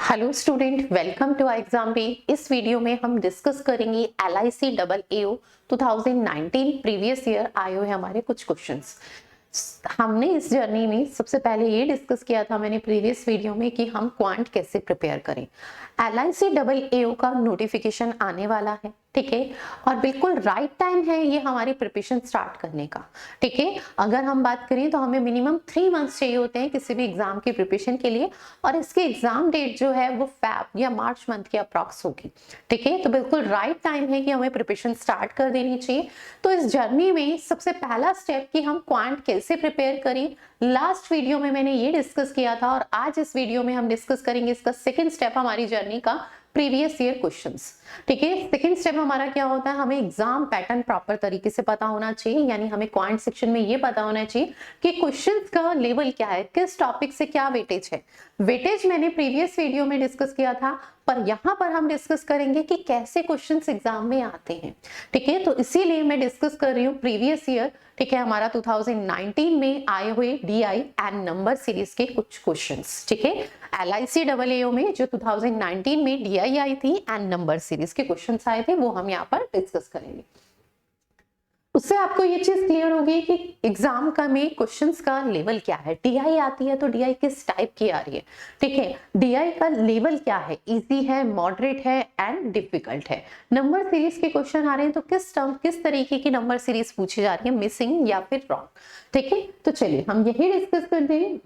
Hello student, welcome to Exam B. इस video में हम डिस्कस करेंगे LIC double AO 2019 previous year आए हुए हमारे कुछ क्वेश्चंस। हमने इस जर्नी में सबसे पहले ये डिस्कस किया था मैंने प्रीवियस वीडियो में कि हम क्वांट कैसे प्रिपेयर करें। LIC डबल AO का नोटिफिकेशन आने वाला है, ठीक है, और बिल्कुल राइट टाइम है ये हमारी प्रिपरेशन स्टार्ट करने का, ठीक है। अगर हम बात करें तो हमें मिनिमम 3 मंथ्स चाहिए होते हैं किसी भी एग्जाम की प्रिपरेशन के लिए, और इसके एग्जाम डेट जो है वो फेब या मार्च मंथ की अप्रॉक्स होगी, ठीक है। तो बिल्कुल राइट टाइम है कि हमें प्रिपरेशन स्टार्ट कर देनी चाहिए। तो इस जर्नी में सबसे पहला स्टेप कि हम क्वांट कैसे प्रिपेयर करें, लास्ट वीडियो में मैंने ये डिस्कस किया था, और आज इस वीडियो में हम डिस्कस करेंगे इसका सेकेंड स्टेप हमारी जर्नी का, प्रीवियस ईयर क्वेश्चंस, ठीक है। सेकंड स्टेप हमारा क्या होता है, हमें एग्जाम पैटर्न प्रॉपर तरीके से पता होना चाहिए, यानी हमें क्वांट सेक्शन में ये पता होना चाहिए कि क्वेश्चंस का लेवल क्या है, किस टॉपिक से क्या वेटेज है। वेटेज मैंने प्रीवियस वीडियो में डिस्कस किया था, पर यहाँ पर हम डिस्कस करेंगे कि कैसे क्वेश्चंस एग्जाम में आते हैं, ठीक है। तो इसीलिए मैं डिस्कस कर रही हूँ प्रीवियस ईयर, ठीक है, हमारा 2019 में आए हुए DI एंड नंबर सीरीज के कुछ क्वेश्चंस, ठीक है। LIC डबल AO में जो 2019 में DI आई थी एंड नंबर सीरीज के क्वेश्चंस आए थे वो हम यहाँ पर डिस्कस करेंगे। उससे आपको ये चीज क्लियर होगी कि एग्जाम का में क्वेश्चंस का लेवल क्या है। DI आती है तो DI किस टाइप की आ रही है, ठीक है। DI का लेवल क्या है, इजी है, मॉडरेट है एंड डिफिकल्ट है। नंबर सीरीज के क्वेश्चन आ रहे हैं तो किस तरीके की नंबर सीरीज पूछी जा रही है, मिसिंग या फिर रॉन्ग, ठीक है। तो चलिए हम यही डिस्कस करते हैं।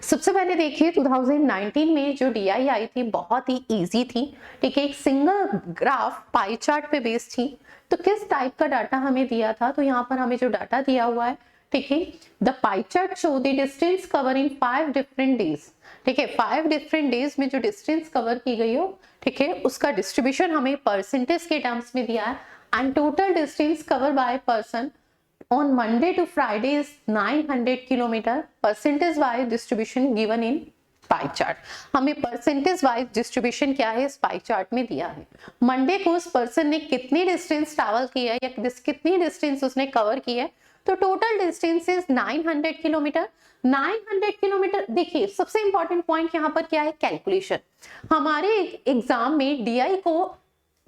सबसे पहले देखिए 2019 में जो DI आई थी बहुत ही इजी थी, ठीक है। एक सिंगल ग्राफ पाई चार्ट पे बेस्ड थी। तो किस टाइप का डाटा हमें दिया था, तो यहाँ पर हमें जो डाटा दिया हुआ है, ठीक है, the pie chart show the distance cover in 5 different days, ठीक है। 5 डिफरेंट डेज में जो डिस्टेंस कवर की गई हो, ठीक है, उसका डिस्ट्रीब्यूशन हमें परसेंटेज के टर्म्स में दिया है, and total distance cover by person on Monday to Friday is 900 kilometre. Percentage wise distribution given in pie chart. हमें परसेंटेज वाइज डिस्ट्रीब्यूशन क्या है इस पाई चार्ट में दिया है। मंडे को उस पर्सन ने कितनी डिस्टेंस ट्रैवल किया है या कितनी डिस्टेंस उसने कवर की है, तो total distance is 900 kilometre. 900 kilometre, देखिए सबसे इंपॉर्टेंट पॉइंट यहाँ पर क्या है, कैलकुलेशन। हमारे एग्जाम में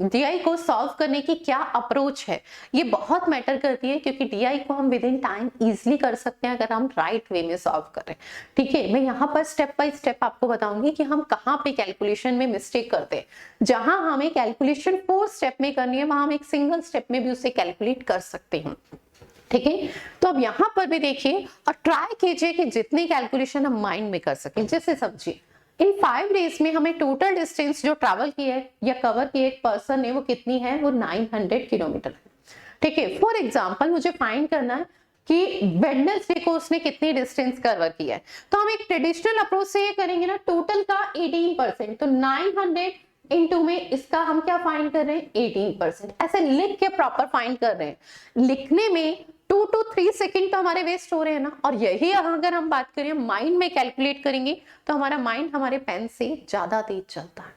DI को सॉल्व करने की क्या अप्रोच है ये बहुत मैटर करती है, क्योंकि DI को हम विद इन टाइम इजीली कर सकते हैं अगर हम राइट वे में सॉल्व करें, ठीक है। मैं यहाँ पर स्टेप बाय स्टेप आपको बताऊंगी कि हम कहाँ पे कैलकुलेशन में मिस्टेक करते हैं। जहां हमें कैलकुलेशन 4 स्टेप में करनी है वहां हम एक सिंगल स्टेप में भी उसे कैलकुलेट कर सकते हैं, ठीक है। तो अब यहाँ पर भी देखिए और ट्राई कीजिए कि जितनी कैलकुलेशन हम माइंड में कर सकें। जैसे समझिए इन 5 डेज में हमें टोटल डिस्टेंस जो ट्रैवल की है या कवर की एक पर्सन ने वो कितनी है, वो 900 किलोमीटर है, ठीक है। फॉर एग्जांपल मुझे फाइंड करना है कि वेडनेसडे को उसने कितनी डिस्टेंस कवर किया है, तो हम एक ट्रेडिशनल अप्रोच से ये करेंगे ना, टोटल का 18%, तो 900 इनटू में इसका हम क्या फाइंड कर रहे हैं, 18%। ऐसे लिख के प्रॉपर फाइंड कर रहे हैं। लिखने में 2 to 3 सेकंड तो हमारे वेस्ट हो रहे हैं ना, और यही अगर हम बात करें माइंड में कैलकुलेट करेंगे तो हमारा माइंड हमारे पेन से ज्यादा तेज चलता है।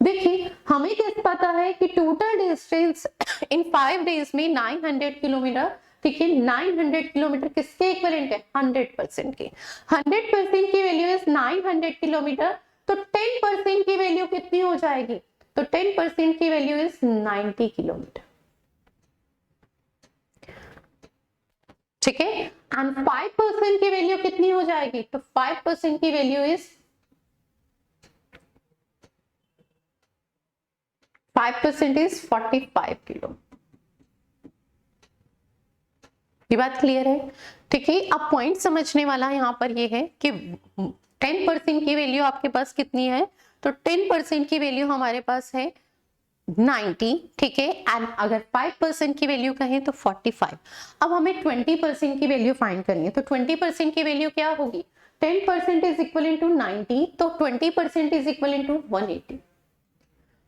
देखिए हमें कैसे पता है कि टोटल डिस्टेंस इन 5 डेज में 900 किलोमीटर, ठीक है। 900 किलोमीटर किसके इक्विवेलेंट है, 100% के। 100% की वैल्यू इज 900 किलोमीटर, तो 10% की वैल्यू कितनी हो जाएगी, तो 10% की वैल्यू इज 90 किलोमीटर, ठीक है। एंड 5% की वैल्यू कितनी हो जाएगी, तो 5% की वैल्यू इज 5% इज 45 किलो। ये बात क्लियर है, ठीक है। अब पॉइंट समझने वाला यहाँ पर ये है कि 10% की वैल्यू आपके पास कितनी है, तो 10% की वैल्यू हमारे पास है 90, ठीक है। एंड अगर 5% की वैल्यू कहें तो 45। अब हमें 20% की वैल्यू फाइंड करनी है, तो 20% की वैल्यू क्या होगी, 10% इज इक्वल टू 90, तो 20% is equal to 180।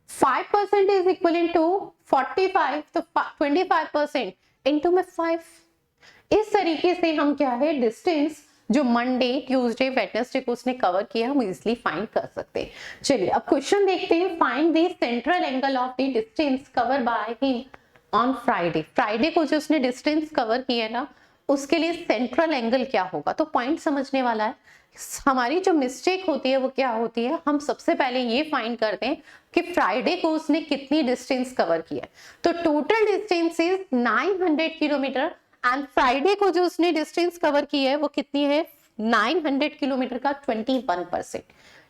5% is equal to 45, तो 25% इंटू में 5। इस तरीके से हम क्या है, डिस्टेंस जो मंडे, ट्यूसडे, वेडनेसडे को उसने कवर किया हम इजिली फाइंड कर सकते हैं। चलिए अब क्वेश्चन देखते हैं। Find the central angle of the distance cover by him on Friday. Friday को जो उसने डिस्टेंस कवर किया ना, उसके लिए सेंट्रल एंगल क्या होगा, तो पॉइंट समझने वाला है। हमारी जो मिस्टेक होती है वो क्या होती है, हम सबसे पहले ये फाइंड करते हैं कि फ्राइडे को उसने कितनी डिस्टेंस कवर किया है। तो total distance is 900 kilometre and Friday को जो उसने डिस्टेंस कवर की है वो कितनी है, 900 किलोमीटर का 21%।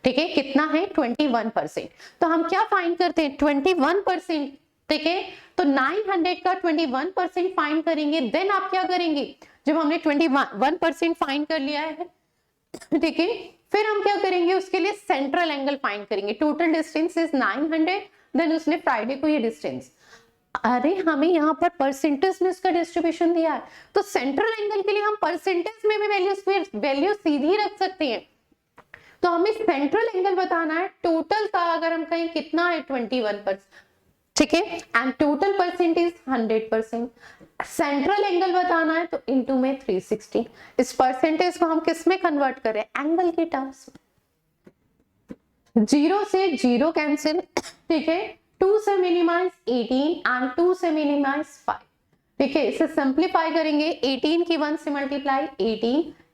ठीक है, कितना है, 21%। तो हम क्या फाइंड करते हैं, 21%। ठीक है, तो 900 का 21% फाइंड करेंगे। देन आप क्या करेंगे, जब हमने 21% फाइंड कर लिया है, ठीक है, फिर हम क्या करेंगे, उसके लिए सेंट्रल एंगल फाइंड करेंगे। टोटल डिस्टेंस इज 900, देन उसने फ्राइडे को ये डिस्टेंस, अरे हमें यहाँ पर परसेंटेज में इसका डिस्ट्रीब्यूशन दिया है, तो सेंट्रल एंगल के लिए हम परसेंटेज में भी वैल्यू सीधी रख सकते हैं। तो हमें सेंट्रल एंगल बताना है, टोटल का अगर हम कहें कितना है 21%, ठीक है, and total percentage 100%। Central angle बताना है तो इनटू में 360। इस परसेंटेज को हम किस में कन्वर्ट करें, एंगल के टर्म्स में। 0 से 0 कैंसिल, ठीक है, 2 से मिनिमाइज 18 एंड 2 से मिनिमाइज 5। ठीक है, इसे सिंप्लीफाई करेंगे, 18 की 1 से मल्टीप्लाई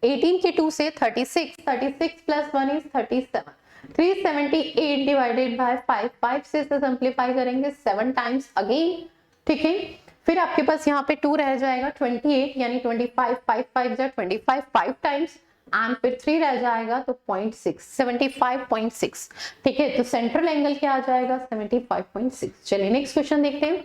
18 की 2 से 36 प्लस 1 इज 37, 378 डिवाइडेड बाय 5 से इसे सिंप्लीफाई करेंगे 7 टाइम्स अगेन। ठीक है, फिर आपके पास यहाँ पे 2 रह जाएगा, 28 यानी 25, 5 25 5 टाइम्स एंड फिर 3 रह जाएगा तो 0.6, 75.6। ठीक है, तो सेंट्रल एंगल क्या आ जाएगा, 75.6। चलिए नेक्स्ट क्वेश्चन देखते हैं।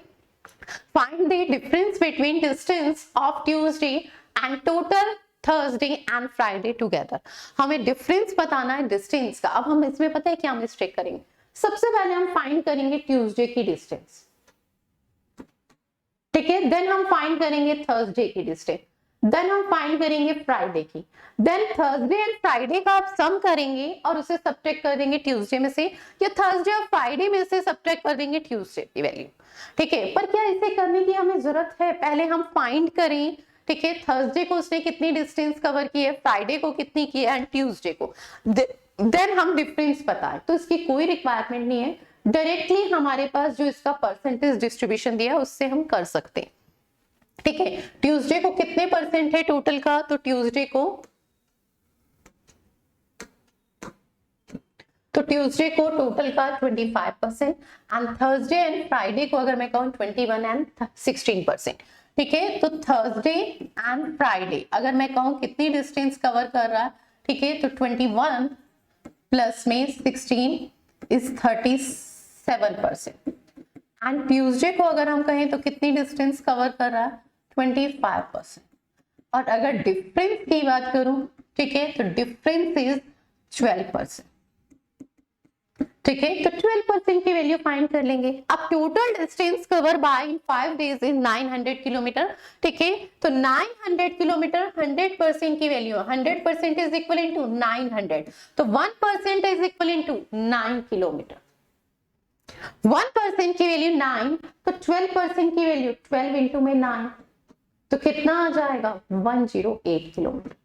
Find the difference between distance of Tuesday and total Thursday and Friday together. हमें डिफरेंस बताना है डिस्टेंस का। अब हम इसमें पता है क्या मिस्टेक करेंगे, सबसे पहले हम फाइंड करेंगे ट्यूसडे की डिस्टेंस, ठीक है, देन हम फाइंड करेंगे थर्सडे की डिस्टेंस, देन हम फाइंड करेंगे फ्राइडे की, देन थर्सडे एंड फ्राइडे का आप सम करेंगे और उसे सब्ट्रैक्ट कर देंगे ट्यूसडे में से, या थर्सडे और फ्राइडे में से सब्ट्रैक्ट कर देंगे ट्यूसडे की वैल्यू। ठीक है, पर क्या इसे करने की हमें जरूरत है, पहले हम फाइंड करें, ठीक है, थर्सडे को उसने कितनी डिस्टेंस कवर की है, फ्राइडे को कितनी की है एंड ट्यूसडे को, देन हम डिफरेंस पता है। तो इसकी कोई रिक्वायरमेंट नहीं है, डायरेक्टली हमारे पास जो इसका परसेंटेज डिस्ट्रीब्यूशन दिया है उससे हम कर सकते हैं। ठीक है, ट्यूसडे को कितने परसेंट है टोटल का, तो ट्यूसडे को टोटल का 25% एंड थर्सडे एंड फ्राइडे को अगर मैं कहूं 21 एंड 16%। ठीक है, तो थर्सडे एंड फ्राइडे अगर मैं कहूं कितनी डिस्टेंस कवर कर रहा है, ठीक है, तो 21 प्लस में 16 इज 37%। एंड ट्यूसडे को अगर हम कहें तो कितनी डिस्टेंस कवर कर रहा है, 25%। और अगर डिफरेंस की बात करूं, ठीक है, तो डिफरेंस इज 12%। ठीक है, तो 12% की वैल्यू फाइंड कर लेंगे। अब total distance cover bye in 5 days is 900 kilometre. ठीक है, तो 900 किलोमीटर 100% की वैल्यू, 100% इज इक्वल टू 900, तो 1% इज इक्वल टू 9 किलोमीटर। 1% की वैल्यू 9, तो 12% की वैल्यू 12 इंटू में 9, तो कितना आ जाएगा, 108 किलोमीटर।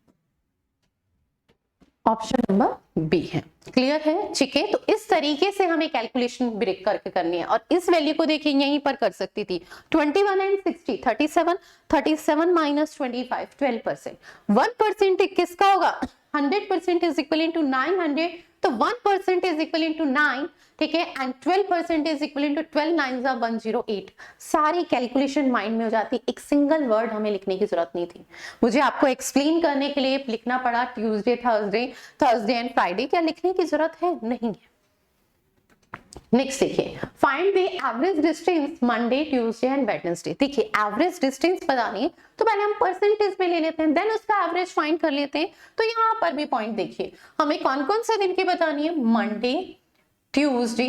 ऑप्शन नंबर बी है। क्लियर है, ठीक है, तो इस तरीके से हमें कैलकुलेशन ब्रेक करके करनी है। और इस वैल्यू को देखिए यहीं पर कर सकती थी, 21 एंड 60 37 माइनस 25 12%। 1% किसका होगा, 100% इज इक्वल टू 900, तो 1% इज इक्वल टू 9। ठीक है, एंड 12% इज इक्वल टू 12 9 108। सारी कैलकुलेशन माइंड में हो जाती, एक सिंगल वर्ड हमें लिखने की जरूरत नहीं थी। मुझे आपको एक्सप्लेन करने के लिए लिखना पड़ा ट्यूसडे थर्सडे एंड फ्राइडे, क्या लिखने की जरूरत है, नहीं है। नेक्स्ट देखिए, find the average distance Monday Tuesday and Wednesday. देखिए एवरेज डिस्टेंस बतानी है तो पहले हम परसेंटेज में ले लेते हैं, देन उसका एवरेज फाइंड कर लेते हैं। तो यहाँ पर भी पॉइंट देखिए, हमें कौन कौन से दिन की बतानी है, मंडे ट्यूसडे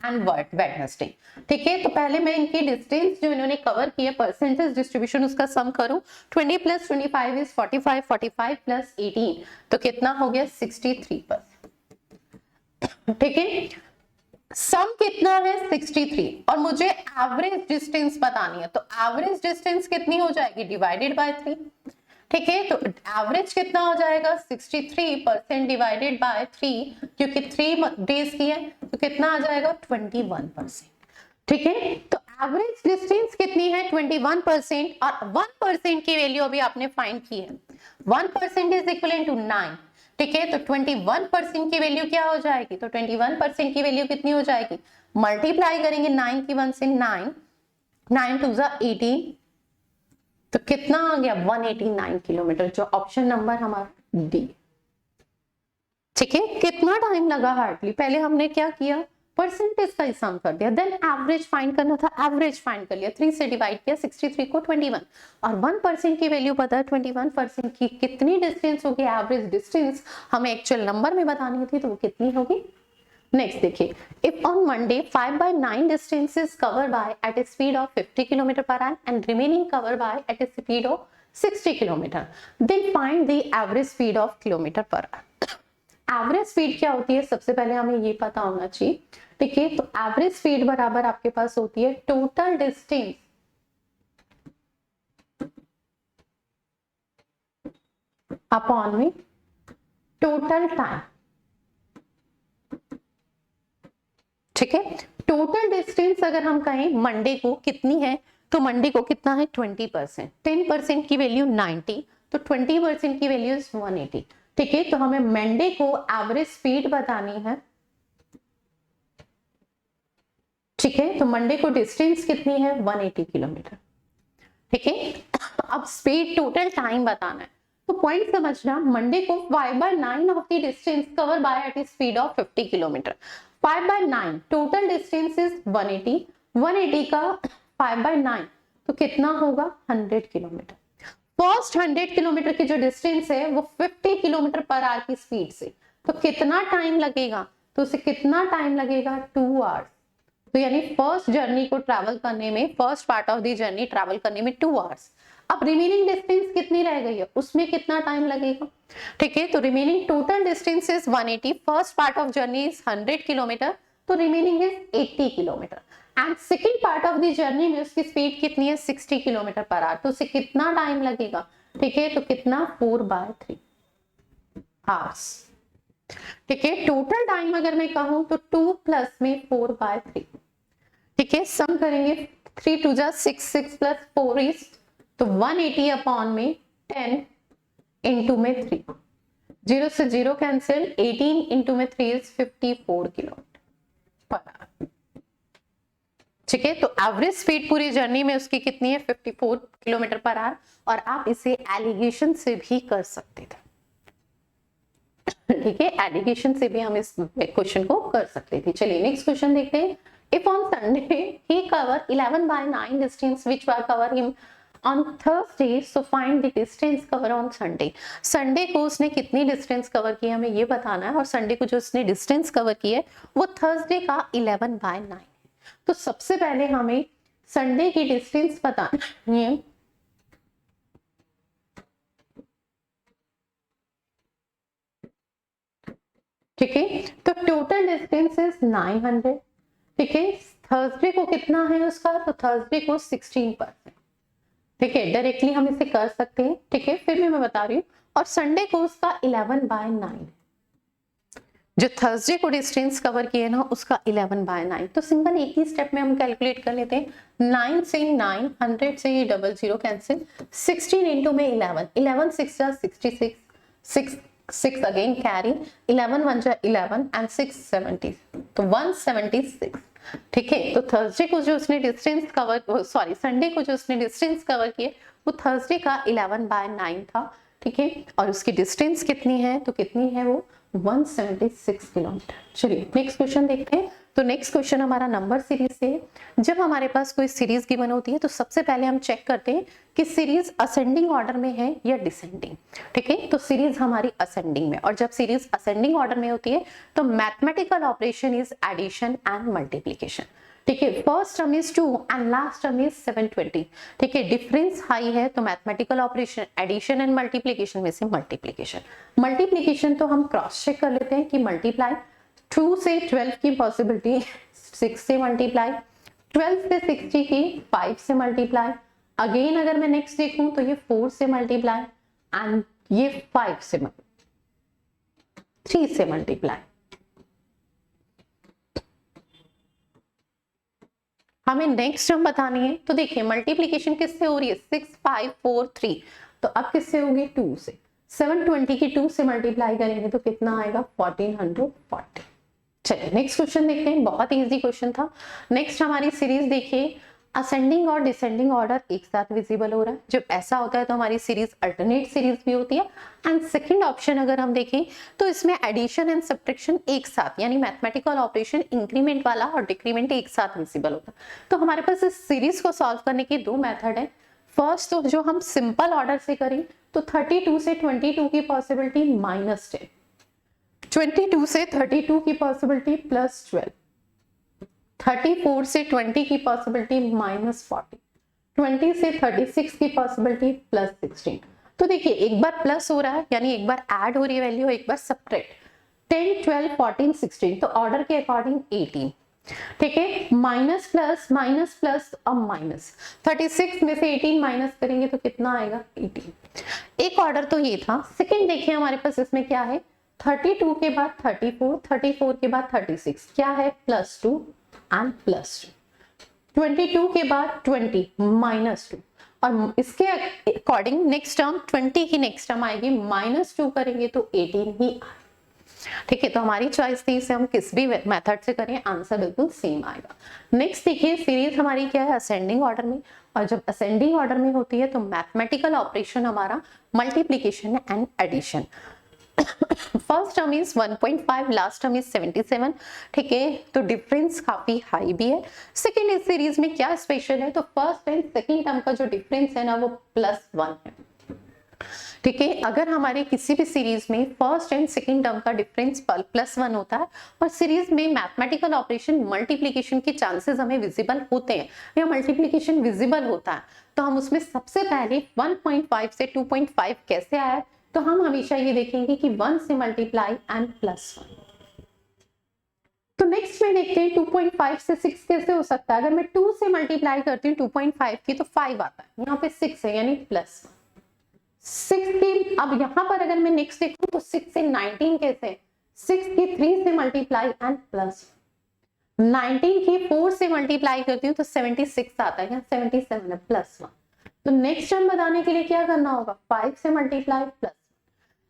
एंड वेडनेसडे। ठीक है, तो पहले मैं इनकी डिस्टेंस जो इन्होंने कवर किया परसेंटेज डिस्ट्रीब्यूशन उसका सम करूं, 20 प्लस 25 इज 45, 45 प्लस 18 तो कितना हो गया, 63%। ठीक है, सम कितना है 63, और मुझे एवरेज डिस्टेंस बतानी है, तो एवरेज डिस्टेंस कितनी हो जाएगी, डिवाइडेड बाय 3। ठीक है, तो एवरेज कितना हो जाएगा, 63% डिवाइडेड बाय 3, क्योंकि 3 डेज की है तो कितना आ जाएगा, 21%। ठीक है, तो एवरेज डिस्टेंस कितनी है, 21%, और 1% की वैल्यू अभी आपने फाइंड की है, 1% इज इक्वल टू 9। ठीक है, तो 21% की वैल्यू क्या हो जाएगी, तो 21% की वैल्यू कितनी हो जाएगी, मल्टीप्लाई करेंगे 9 की 1 से 9, 9 2 जा 18, तो कितना आ गया 189 किलोमीटर, जो ऑप्शन नंबर हमारा डी। ठीक है, कितना टाइम लगा हार्डली, पहले हमने क्या किया, परसेंटेज का सम कर दिया, देन एवरेज फाइंड करना था, एवरेज फाइंड कर लिया, 3 से डिवाइड किया, 63 को 21, और 1% की वैल्यू पता है, 21% की कितनी डिस्टेंस होगी, एवरेज डिस्टेंस हमें एक्चुअल नंबर में बतानी थी, तो वो कितनी होगी। नेक्स्ट देखिए, if on Monday 5/9 distance is cover by at a speed of 50 kilometre per hour and remaining cover by at a speed of 60 kilometre, then find the average speed of kilometre per hour. Average speed क्या होती है, सबसे पहले हमें ये पता होना चाहिए। ठीक है, तो एवरेज स्पीड बराबर आपके पास होती है टोटल डिस्टेंस अपॉन में टोटल टाइम। ठीक है, टोटल डिस्टेंस अगर हम कहें मंडे को कितनी है, तो मंडे को कितना है 20%, 10% की वैल्यू 90, तो 20% की वैल्यू 180। ठीक है, तो हमें मंडे को एवरेज स्पीड बतानी है। ठीक है, तो मंडे को डिस्टेंस कितनी है 180 किलोमीटर। ठीक है, अब स्पीड टोटल टाइम बताना है, तो पॉइंट समझना, मंडे को 5/9 of the distance cover by at speed of 50 kilometre, 5/9 total distance is 180, 180 का 5/9 तो कितना होगा 100 किलोमीटर। फर्स्ट 100 किलोमीटर की जो डिस्टेंस है वो 50 किलोमीटर पर आवर की स्पीड से, तो कितना टाइम लगेगा, तो उसे कितना टाइम लगेगा 2 आवर्स। तो यानी फर्स्ट जर्नी को ट्रैवल करने में, first part of the journey travel करने में 2 आवर्स। अब रिमेनिंग डिस्टेंस कितनी रह गई है, उसमें कितना टाइम लगेगा। ठीक है, तो remaining total distance is 180, first part of journey is 100 kilometre, तो remaining is 80 kilometre, and second part of the journey में उसकी स्पीड कितनी है 60 किलोमीटर पर आवर, तो उसे कितना टाइम लगेगा। ठीक है, तो कितना 4/3 आवर्स। ठीक है, टोटल टाइम अगर मैं कहूं तो 2 प्लस में 4/3। ठीक है, सम करेंगे 3 2 जा 6, 6 प्लस 4 इज, तो 180 अपॉन में 10 इंटू में 3, 0 से 0 कैंसिल, 18 इंटू में 3 इज 54 किलोमीटर पर आवर। ठीक है, तो एवरेज स्पीड पूरी जर्नी में उसकी कितनी है 54 किलोमीटर पर आवर, और आप इसे एलिगेशन से भी कर सकते थे। ठीक है, एलिगेशन से भी हम इस क्वेश्चन को कर सकते थे। चलिए नेक्स्ट क्वेश्चन देखते हैं। If on Sunday he cover 11/9 distance which were cover him on Thursday, so find the distance cover on Sunday. Sunday को उसने कितनी डिस्टेंस कवर की हमें ये बताना है, और संडे को जो उसने डिस्टेंस कवर की है वो थर्सडे का 11/9 है। तो सबसे पहले हमें संडे की डिस्टेंस बतानी है। ठीक है, तो टोटल डिस्टेंस इज 900। ठीक है, थर्सडे को कितना है उसका, तो थर्सडे को 16%। ठीक है, डायरेक्टली हम इसे कर सकते हैं। ठीक है, फिर भी मैं बता रही हूँ, और संडे को उसका 11/9, जो थर्सडे को डिस्टेंस कवर किए ना उसका 11/9, तो सिंपल एक ही स्टेप में हम कैलकुलेट कर लेते हैं। 9 से 9, 100 से ये 00 कैंसिल, 16 इंटू में 11, 11 6 जा 66, 6 अगेन कैरी, 11 1 जा 11 एंड 6 70, तो 176। ठीक है, तो थर्सडे को जो उसने डिस्टेंस कवर, सॉरी संडे को जो उसने डिस्टेंस कवर किए वो थर्सडे का 11/9 था। ठीक है, और उसकी डिस्टेंस कितनी है, तो कितनी है वो 176 किलोमीटर। चलिए नेक्स्ट क्वेश्चन देखते हैं। तो नेक्स्ट क्वेश्चन हमारा नंबर सीरीज से है। जब हमारे पास कोई सीरीज गिवन होती है तो सबसे पहले हम चेक करते हैं कि सीरीज असेंडिंग ऑर्डर में है या डिसेंडिंग। ठीक है, तो सीरीज हमारी असेंडिंग में, और जब सीरीज असेंडिंग ऑर्डर में होती है तो mathematical operation is addition and multiplication. ठीक है, first term is 2 and last term is 720। ठीक है, डिफरेंस हाई है तो mathematical operation addition and multiplication में से मल्टीप्लीकेशन। मल्टीप्लीकेशन तो हम क्रॉस चेक कर लेते हैं कि मल्टीप्लाई 2 से 12 की पॉसिबिलिटी 6 से मल्टीप्लाई, 12 से 60 की 5 से मल्टीप्लाई, अगेन अगर मैं नेक्स्ट देखूं तो ये 4 से मल्टीप्लाई एंड ये 5 से 3 से मल्टीप्लाई। हमें नेक्स्ट टर्म बतानी है, तो देखिए मल्टीप्लीकेशन किससे हो रही है 6 5 4 3, तो अब किससे होगी 2 से। 720 की 2 से मल्टीप्लाई करेंगे तो कितना आएगा 1440। चलिए नेक्स्ट क्वेश्चन देखते हैं, बहुत इजी क्वेश्चन था। नेक्स्ट हमारी सीरीज देखिए, असेंडिंग और डिसेंडिंग ऑर्डर एक साथ विजिबल हो रहा है। जब ऐसा होता है तो हमारी सीरीज अल्टरनेट सीरीज भी होती है। एंड सेकंड ऑप्शन अगर हम देखें तो इसमें एडिशन एंड सब्ट्रैक्शन एक साथ, यानी मैथमेटिकल ऑपरेशन इंक्रीमेंट वाला और डिक्रीमेंट एक साथ विजिबल होता है। तो हमारे पास इस सीरीज को सॉल्व करने के दो मेथड है। फर्स्ट तो जो हम सिंपल ऑर्डर से करें तो 32 से 22 की पॉसिबिलिटी -10, 22 से 32 की पॉसिबिलिटी +12, 34 से 20 की पॉसिबिलिटी -40, 20 से 36 की पॉसिबिलिटी +16। तो देखिए एक बार प्लस हो रहा है यानी एक बार ऐड हो रही है वैल्यू, एक बार सब्ट्रैक्ट। 10, 12, 14, 16 तो ऑर्डर के अकॉर्डिंग 18, ठीक है। माइनस प्लस अब माइनस, 36 में से 18 माइनस करेंगे तो कितना आएगा 18। एक ऑर्डर तो ये था। सेकंड देखिए हमारे पास इसमें क्या है, 32 के बाद 34, 34 के बाद 36, क्या है +2 एंड +2, 22 के बाद 20 -2, और इसके अकॉर्डिंग नेक्स्ट टर्म 20 की नेक्स्ट टर्म आएगी -2 करेंगे तो 18 ही आएगा, ठीक है। तो हमारी चॉइस थी, इसे हम किस भी मेथड से करें आंसर बिल्कुल सेम आएगा। नेक्स्ट देखिए सीरीज हमारी क्या है, असेंडिंग ऑर्डर में, और जब असेंडिंग ऑर्डर में होती है तो मैथमेटिकल ऑपरेशन हमारा multiplication and addition. First term is 1.5, last term is 77, ठीक है। तो डिफरेंस काफी हाई भी है। सेकेंड इस सीरीज में क्या स्पेशल है, तो फर्स्ट एंड सेकेंड टर्म का जो डिफरेंस है ना वो +1 है, ठीक है। अगर हमारे किसी भी सीरीज में फर्स्ट एंड सेकेंड टर्म का डिफरेंस +1 होता है और सीरीज में मैथमेटिकल ऑपरेशन मल्टीप्लिकेशन के चांसेस हमें विजिबल होते हैं या मल्टीप्लिकेशन विजिबल होता है, तो हम उसमें सबसे पहले 1.5 से 2.5 कैसे आया, तो हम हमेशा ये देखेंगे कि 1 से मल्टीप्लाई एंड +1। तो नेक्स्ट में देखते हैं 2.5 से 6 कैसे हो सकता है। अगर मैं 2 से मल्टीप्लाई करती हूँ 2.5 की तो 5 आता है, यहाँ पे 6 है यानी +1। 16, अब यहाँ पर अगर मैं नेक्स्ट देखूं तो 6 से 19 कैसे, 6 की 3 से मल्टीप्लाई एंड +1, 19 की 4 से मल्टीप्लाई करती हूँ तो 76 आता है, यहाँ 77 है +1। तो नेक्स्ट टर्म बताने के लिए क्या करना होगा, 5 से मल्टीप्लाई +1,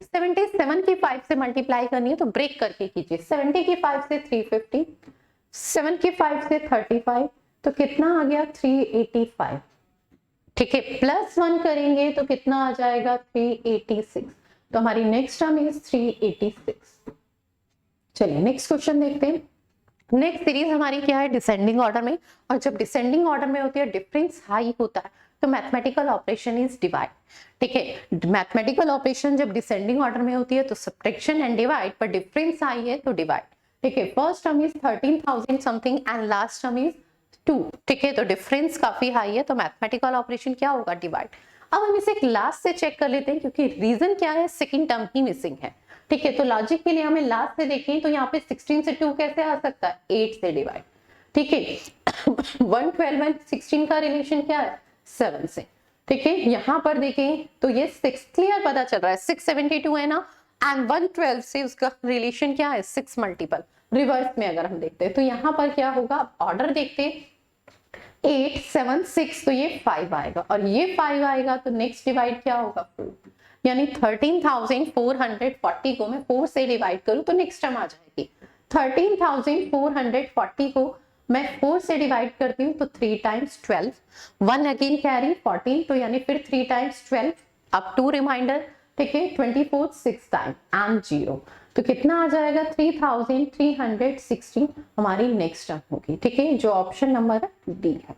77 की 5 से मल्टीप्लाई करनी है तो ब्रेक करके कीजिए, 70 की 5 से 350, 7 की 5 से 35, तो कितना आ गया 385, ठीक है। +1 करेंगे तो कितना आ जाएगा 386, तो हमारी नेक्स्ट टर्म इज 386। चलिए नेक्स्ट क्वेश्चन देखते हैं। नेक्स्ट सीरीज हमारी क्या है, डिसेंडिंग ऑर्डर में, और जब डिसेंडिंग ऑर्डर में होती है डिफरेंस हाई होता है तो मैथमेटिकल ऑपरेशन इज डिवाइड, ठीक है। मैथमेटिकल ऑपरेशन जब डिसेंडिंग ऑर्डर में होती है तो सब्ट्रैक्शन एंड डिवाइड, पर डिफरेंस हाई है तो डिवाइड, ठीक है। First term is 13,000 something and last term is 2, ठीक है। तो डिफरेंस काफी हाई है तो मैथमेटिकल ऑपरेशन क्या होगा, डिवाइड। अब हम इसे लास्ट से चेक कर लेते हैं क्योंकि रीजन क्या है, सेकंड टर्म ही मिसिंग है, ठीक है। तो लॉजिक के लिए हमें लास्ट से देखें तो यहाँ पे 16 से 2 कैसे आ सकता है, 8 से डिवाइड, ठीक है। 112 एंड 16 का रिलेशन क्या है, 7 से, ठीक है। यहाँ पर देखें तो ये 6 क्लियर पता चल रहा है, 672 है ना, एंड 112 से उसका रिलेशन क्या है, 6 मल्टीपल। रिवर्स में अगर हम देखते हैं तो यहाँ पर क्या होगा, ऑर्डर देखते हैं 8, 7, 6, तो ये 5 आएगा और ये 5 आएगा तो नेक्स्ट डिवाइड क्या होगा 4, यानी 13,440 को मैं 4 से डिवाइड करूं तो नेक्स्ट टर्म आ जाएगी। 13,440 को मैं 4 से डिवाइड करती हूँ तो 3 टाइम्स 12, 1 अगेन कैरी 14, तो यानी फिर 3 टाइम्स 12 अब 2 रिमाइंडर, ठीक है। 24 6 टाइम एंड 0, तो कितना आ जाएगा 3,316 हमारी नेक्स्ट टर्म होगी, ठीक है, जो ऑप्शन नंबर डी है।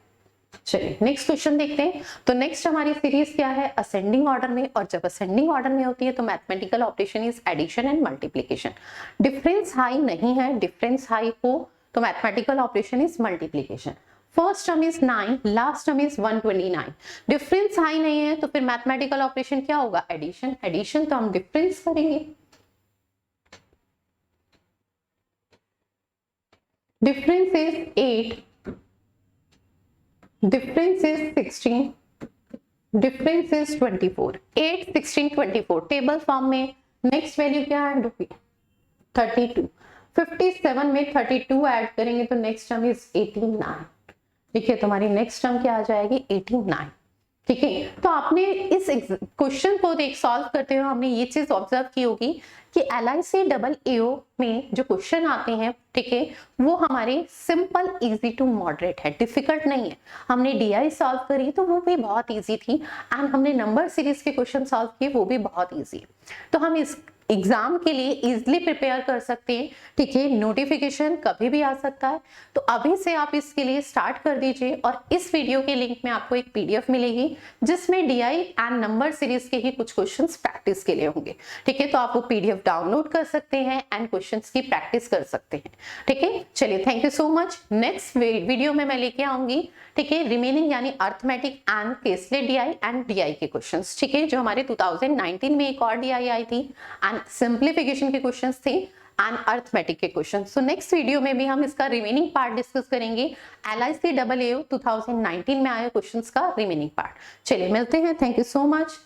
चलिए नेक्स्ट क्वेश्चन देखते हैं। तो नेक्स्ट हमारी सीरीज क्या है, असेंडिंग ऑर्डर में, और जब असेंडिंग ऑर्डर में होती है तो mathematical operation is addition and multiplication. Difference high नहीं है, डिफरेंस हाई हो तो mathematical operation is multiplication. First term is 9, last term is 129, difference high नहीं है तो फिर मैथमेटिकल ऑपरेशन क्या होगा, एडिशन। एडिशन तो हम डिफरेंस करेंगे, difference is 8, difference is 16, difference is 24, 8, 16, 24 table form में। नेक्स्ट वैल्यू क्या है 32, 57 में 32 ऐड करेंगे तो नेक्स्ट टर्म इज 89, ठीक है। तो हमारी नेक्स्ट टर्म क्या आ जाएगी 89। ठीक है। तो आपने इस क्वेश्चन को देख सॉल्व करते हुए हमने ये चीज ऑब्जर्व की होगी कि LIC में जो क्वेश्चन आते हैं, ठीक है, वो हमारे सिंपल, इजी टू मॉडरेट है, डिफिकल्ट नहीं है। हमने DI सॉल्व करी तो वो भी बहुत इजी थी, एंड हमने नंबर सीरीज के क्वेश्चन सॉल्व किए, वो भी बहुत इजी है। तो हम इस एग्जाम के लिए इजिली प्रिपेयर कर सकते हैं, ठीक है। नोटिफिकेशन कभी भी आ सकता है, तो अभी से आप इसके लिए स्टार्ट कर दीजिए। और इस वीडियो के लिंक में आपको एक PDF मिलेगी जिसमें DI एंड नंबर सीरीज के ही कुछ क्वेश्चंस प्रैक्टिस के लिए होंगे, ठीक है। तो आप वो PDF डाउनलोड कर सकते हैं एंड क्वेश्चंस की प्रैक्टिस कर सकते हैं, ठीक है। चलिए, thank you so much. Next video में मैं लेके आऊंगी, ठीक है, रिमेनिंग यानी arithmetic and caselet DI and DI के क्वेश्चंस, ठीक है, जो हमारे 2019 में एक और DI आई थी, एंड सिंप्लीफिकेशन के क्वेश्चंस थे एंड अर्थमेटिक के क्वेश्चन। सो नेक्स्ट वीडियो में भी हम इसका रिमेनिंग पार्ट डिस्कस करेंगे, LIC AAO 2019 में आए क्वेश्चंस का रिमेनिंग पार्ट। चलिए, मिलते हैं। Thank you so much.